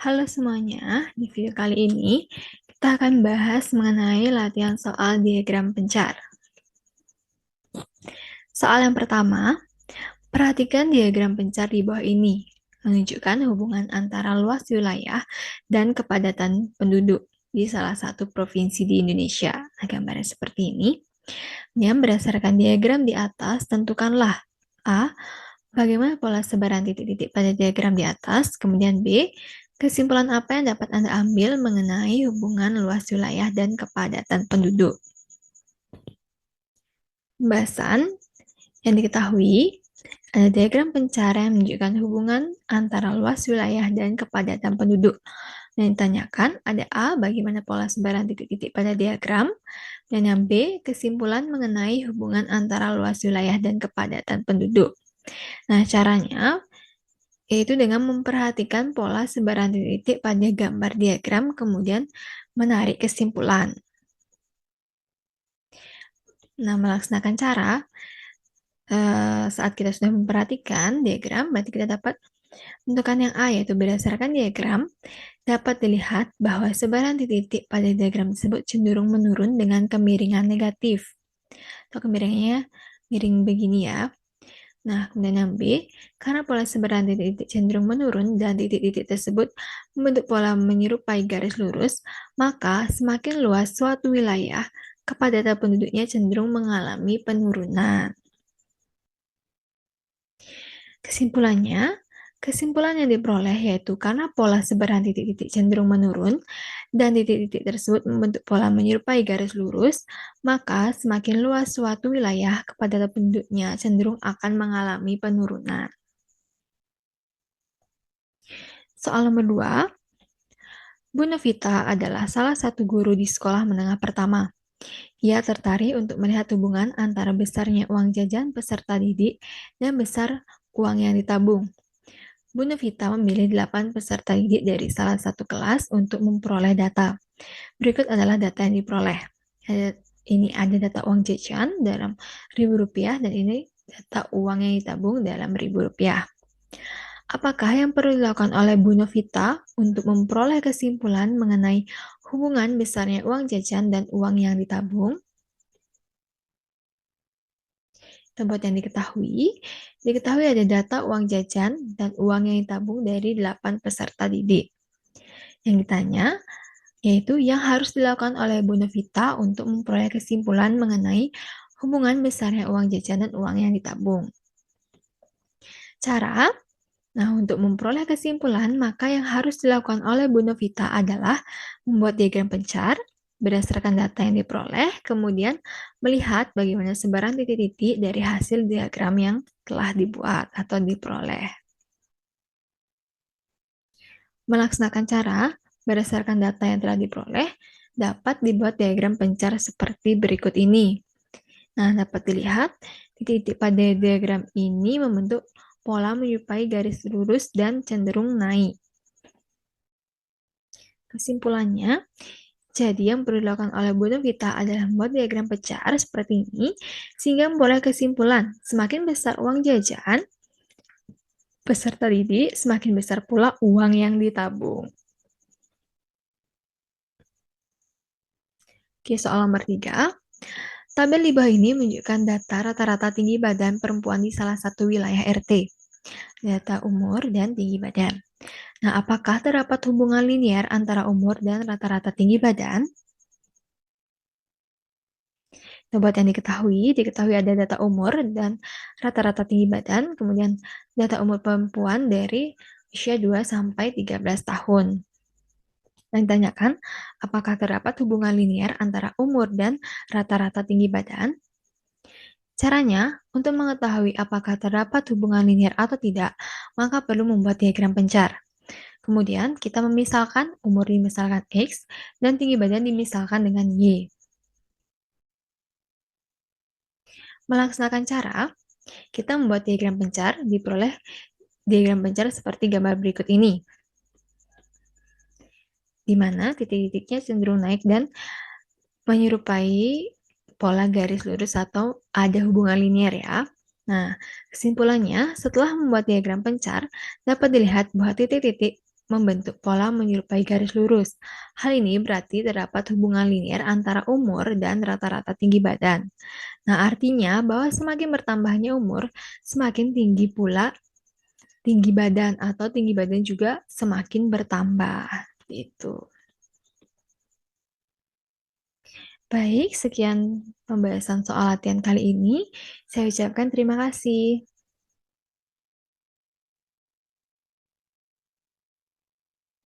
Halo semuanya, di video kali ini kita akan bahas mengenai latihan soal diagram pencar. Soal yang pertama, perhatikan diagram pencar di bawah ini, menunjukkan hubungan antara luas wilayah dan kepadatan penduduk di salah satu provinsi di Indonesia. Nah, gambarnya seperti ini. Yang berdasarkan diagram di atas, tentukanlah A. Bagaimana pola sebaran titik-titik pada diagram di atas, kemudian B. Kesimpulan apa yang dapat Anda ambil mengenai hubungan luas wilayah dan kepadatan penduduk? Pembahasan yang diketahui, ada diagram pencara yang menunjukkan hubungan antara luas wilayah dan kepadatan penduduk. Yang ditanyakan ada A, bagaimana pola sebaran titik-titik pada diagram, dan yang B, kesimpulan mengenai hubungan antara luas wilayah dan kepadatan penduduk. Nah, caranya yaitu dengan memperhatikan pola sebaran titik pada gambar diagram, kemudian menarik kesimpulan. Nah, melaksanakan cara, saat kita sudah memperhatikan diagram, berarti kita dapat menentukan yang A, yaitu berdasarkan diagram, dapat dilihat bahwa sebaran titik-titik pada diagram tersebut cenderung menurun dengan kemiringan negatif. Atau kemiringannya miring begini ya. Nah, kemudian yang B, karena pola sebaran titik-titik cenderung menurun dan titik-titik tersebut membentuk pola menyerupai garis lurus, maka semakin luas suatu wilayah, kepadatan penduduknya cenderung mengalami penurunan. Kesimpulan yang diperoleh yaitu karena pola sebaran titik-titik cenderung menurun dan titik-titik tersebut membentuk pola menyerupai garis lurus, maka semakin luas suatu wilayah, kepadatan penduduknya cenderung akan mengalami penurunan. Soal nomor 2, Bu Novita adalah salah satu guru di sekolah menengah pertama. Ia tertarik untuk melihat hubungan antara besarnya uang jajan peserta didik dan besar uang yang ditabung. Bu Novita memilih 8 peserta didik dari salah satu kelas untuk memperoleh data. Berikut adalah data yang diperoleh. Ini ada data uang jajan dalam Rp1.000 dan ini data uang yang ditabung dalam Rp1.000. Apakah yang perlu dilakukan oleh Bu Novita untuk memperoleh kesimpulan mengenai hubungan besarnya uang jajan dan uang yang ditabung? Tempat yang diketahui ada data uang jajan dan uang yang ditabung dari 8 peserta didik. Yang ditanya, yaitu yang harus dilakukan oleh Bu Novita untuk memperoleh kesimpulan mengenai hubungan besarnya uang jajan dan uang yang ditabung. Cara, nah untuk memperoleh kesimpulan, maka yang harus dilakukan oleh Bu Novita adalah membuat diagram pencar berdasarkan data yang diperoleh, kemudian melihat bagaimana sebaran titik-titik dari hasil diagram yang telah dibuat atau diperoleh. Melaksanakan cara berdasarkan data yang telah diperoleh, dapat dibuat diagram pencar seperti berikut ini. Nah, dapat dilihat titik-titik pada diagram ini membentuk pola menyerupai garis lurus dan cenderung naik. Kesimpulannya, jadi yang perlu dilakukan oleh Bu Novita adalah membuat diagram pencar seperti ini, sehingga memperoleh kesimpulan, semakin besar uang jajan peserta didik, semakin besar pula uang yang ditabung. Oke, soal nomor 3. Tabel di bawah ini menunjukkan data rata-rata tinggi badan perempuan di salah satu wilayah RT. Data umur dan tinggi badan. Nah, apakah terdapat hubungan linear antara umur dan rata-rata tinggi badan? Buat yang diketahui ada data umur dan rata-rata tinggi badan, kemudian data umur perempuan dari usia 2 sampai 13 tahun. Yang ditanyakan, apakah terdapat hubungan linear antara umur dan rata-rata tinggi badan? Caranya, untuk mengetahui apakah terdapat hubungan linear atau tidak, maka perlu membuat diagram pencar. Kemudian, kita memisalkan umur dimisalkan X dan tinggi badan dimisalkan dengan Y. Melaksanakan cara, kita membuat diagram pencar, diperoleh diagram pencar seperti gambar berikut ini, di mana titik-titiknya cenderung naik dan menyerupai pola garis lurus atau ada hubungan linear ya. Nah, kesimpulannya, setelah membuat diagram pencar, dapat dilihat bahwa titik-titik membentuk pola menyerupai garis lurus. Hal ini berarti terdapat hubungan linier antara umur dan rata-rata tinggi badan. Nah, artinya bahwa semakin bertambahnya umur, semakin tinggi pula tinggi badan atau tinggi badan juga semakin bertambah. Itu. Baik, sekian pembahasan soal latihan kali ini. Saya ucapkan terima kasih.